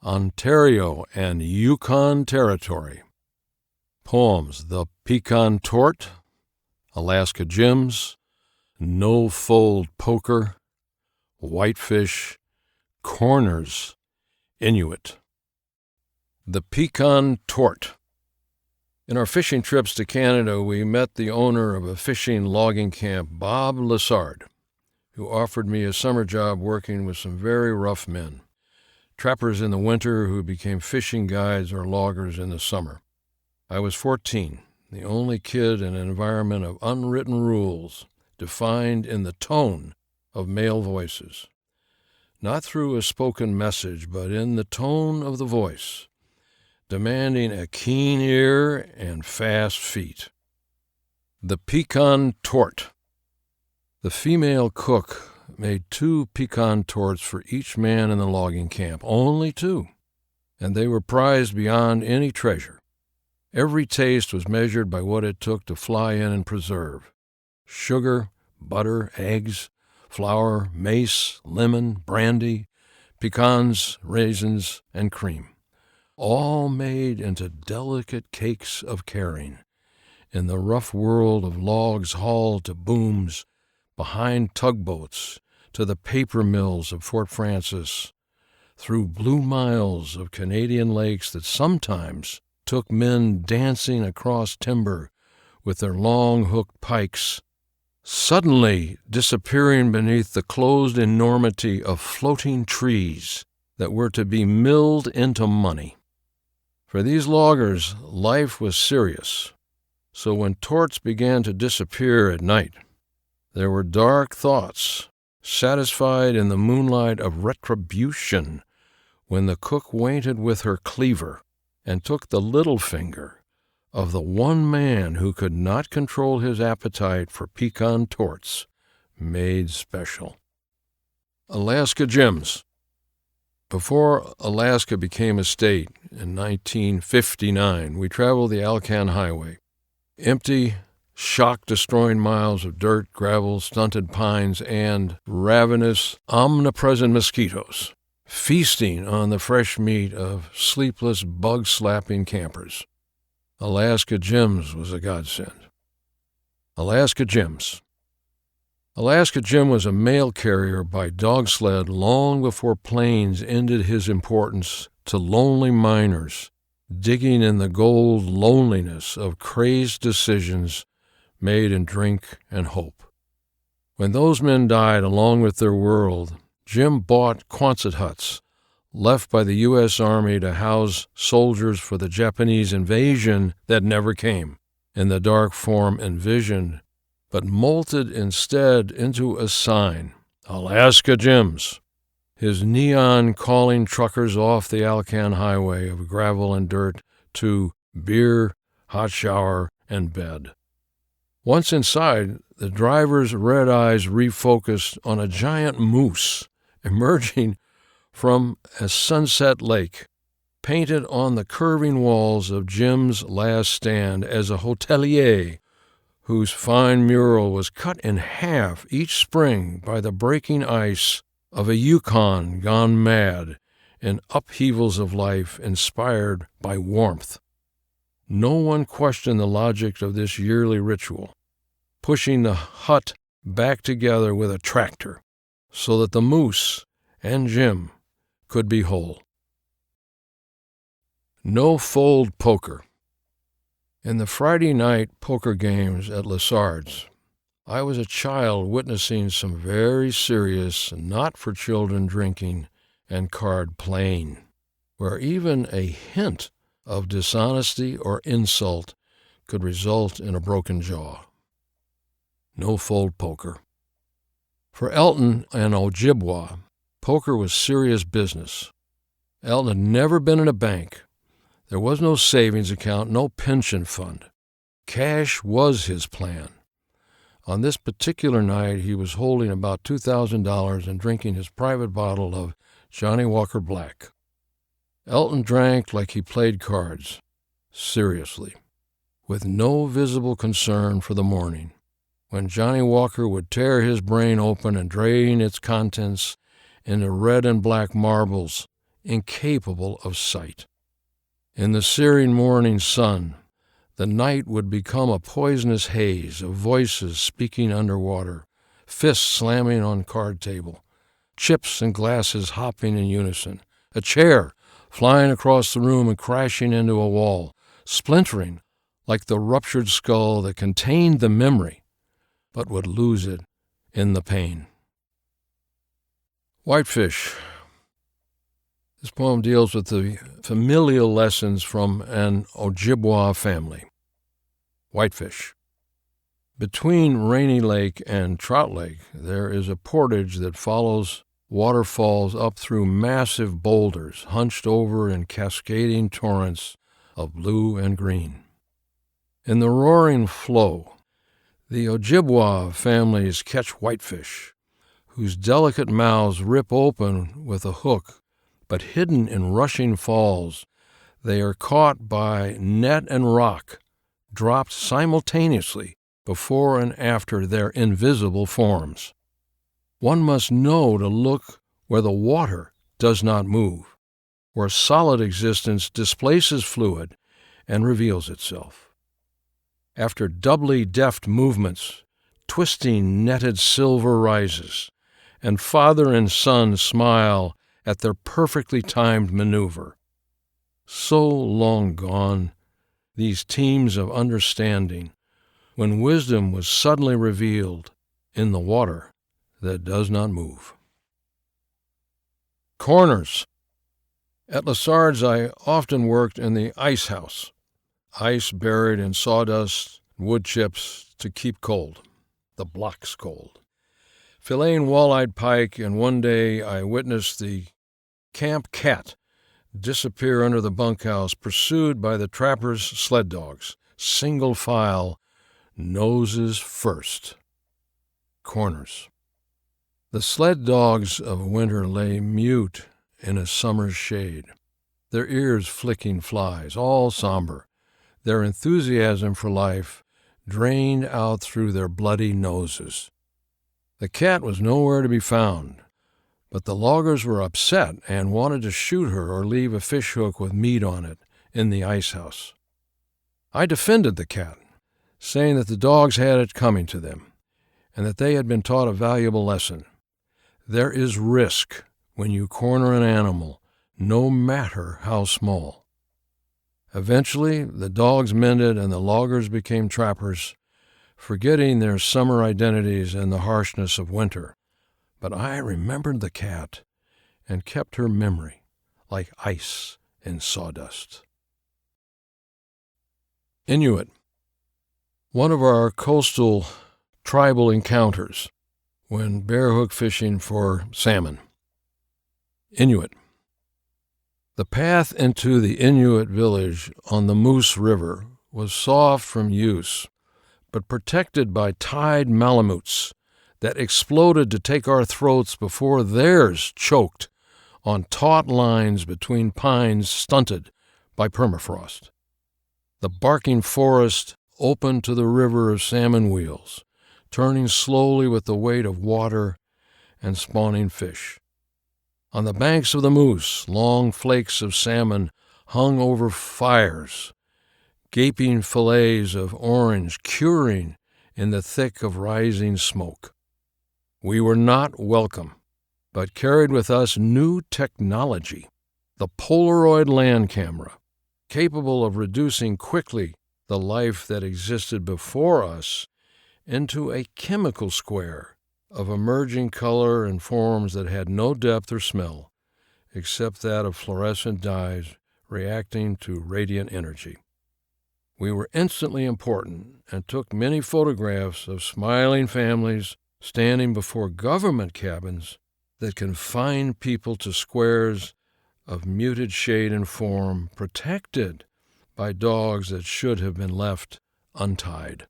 Ontario and Yukon Territory. Poems: The Pecan Torte, Alaska Jims, No Fold Poker, Whitefish, Corners, Inuit. The Pecan Torte. In our fishing trips to Canada, we met the owner of a fishing logging camp, Bob Lessard, who offered me a summer job working with some very rough men, trappers in the winter who became fishing guides or loggers in the summer. I was 14, the only kid in an environment of unwritten rules defined in the tone of male voices. Not through a spoken message, but in the tone of the voice, demanding a keen ear and fast feet. The Pecan Torte. The female cook made 2 pecan tortes for each man in the logging camp, only 2, and they were prized beyond any treasure. Every taste was measured by what it took to fly in and preserve: sugar, butter, eggs, flour, mace, lemon, brandy, pecans, raisins, and cream, all made into delicate cakes of caring in the rough world of logs hauled to booms, behind tugboats, to the paper mills of Fort Frances, through blue miles of Canadian lakes that sometimes took men dancing across timber with their long-hooked pikes, suddenly disappearing beneath the closed enormity of floating trees that were to be milled into money. For these loggers, life was serious, so when tortes began to disappear at night, there were dark thoughts, satisfied in the moonlight of retribution, when the cook waited with her cleaver and took the little finger of the one man who could not control his appetite for pecan tortes made special. Alaska Jims. Before Alaska became a state in 1959, we traveled the Alcan Highway. Empty, shock-destroying miles of dirt, gravel, stunted pines, and ravenous, omnipresent mosquitoes, feasting on the fresh meat of sleepless, bug-slapping campers. Alaska Jims was a godsend. Alaska Jims. Alaska Jim was a mail carrier by dog sled long before planes ended his importance to lonely miners digging in the gold loneliness of crazed decisions made in drink and hope. When those men died along with their world, Jim bought Quonset huts left by the U.S. Army to house soldiers for the Japanese invasion that never came in the dark form envisioned, but molted instead into a sign: Alaska Jims. His neon calling truckers off the Alcan Highway of gravel and dirt to beer, hot shower, and bed. Once inside, the driver's red eyes refocused on a giant moose emerging from a sunset lake, painted on the curving walls of Jim's last stand as a hotelier whose fine mural was cut in half each spring by the breaking ice of a Yukon gone mad in upheavals of life inspired by warmth. No one questioned the logic of this yearly ritual, pushing the hut back together with a tractor so that the moose and Jim could be whole. No Fold Poker. In the Friday night poker games at Lessard's, I was a child witnessing some very serious, not-for-children drinking and card playing, where even a hint of dishonesty or insult could result in a broken jaw. No Fold Poker. For Elton and Ojibwa, poker was serious business. Elton had never been in a bank. There was no savings account, no pension fund. Cash was his plan. On this particular night, he was holding about $2,000 and drinking his private bottle of Johnny Walker Black. Elton drank like he played cards, seriously, with no visible concern for the morning, when Johnny Walker would tear his brain open and drain its contents into red and black marbles incapable of sight. In the searing morning sun, the night would become a poisonous haze of voices speaking underwater, fists slamming on card table, chips and glasses hopping in unison, a chair flying across the room and crashing into a wall, splintering like the ruptured skull that contained the memory, but would lose it in the pain. Whitefish. This poem deals with the familial lessons from an Ojibwa family. Whitefish. Between Rainy Lake and Trout Lake, there is a portage that follows waterfalls up through massive boulders hunched over in cascading torrents of blue and green. In the roaring flow, the Ojibwa families catch whitefish, whose delicate mouths rip open with a hook, but hidden in rushing falls, they are caught by net and rock, dropped simultaneously before and after their invisible forms. One must know to look where the water does not move, where solid existence displaces fluid and reveals itself. After doubly deft movements, twisting netted silver rises, and father and son smile at their perfectly timed maneuver. So long gone, these teams of understanding, when wisdom was suddenly revealed in the water that does not move. Corners. At Lassard's, I often worked in the ice house, ice buried in sawdust, wood chips to keep cold, the blocks cold. Filleting wall-eyed pike, and one day I witnessed the camp cat disappear under the bunkhouse, pursued by the trappers' sled dogs, single file, noses first. Corners. The sled dogs of winter lay mute in a summer's shade, their ears flicking flies, all somber, their enthusiasm for life drained out through their bloody noses. The cat was nowhere to be found, but the loggers were upset and wanted to shoot her or leave a fishhook with meat on it in the ice house. I defended the cat, saying that the dogs had it coming to them, and that they had been taught a valuable lesson. There is risk when you corner an animal, no matter how small. Eventually, the dogs mended and the loggers became trappers, forgetting their summer identities and the harshness of winter. But I remembered the cat and kept her memory like ice in sawdust. Inuit. One of our coastal tribal encounters when bearhook fishing for salmon. Inuit. The path into the Inuit village on the Moose River was soft from use, but protected by tied malamutes that exploded to take our throats before theirs choked on taut lines between pines stunted by permafrost. The barking forest opened to the river of salmon wheels, turning slowly with the weight of water and spawning fish. On the banks of the Moose, long flakes of salmon hung over fires, gaping fillets of orange curing in the thick of rising smoke. We were not welcome, but carried with us new technology, the Polaroid land camera, capable of reducing quickly the life that existed before us into a chemical square of emerging color and forms that had no depth or smell, except that of fluorescent dyes reacting to radiant energy. We were instantly important and took many photographs of smiling families standing before government cabins that confined people to squares of muted shade and form, protected by dogs that should have been left untied.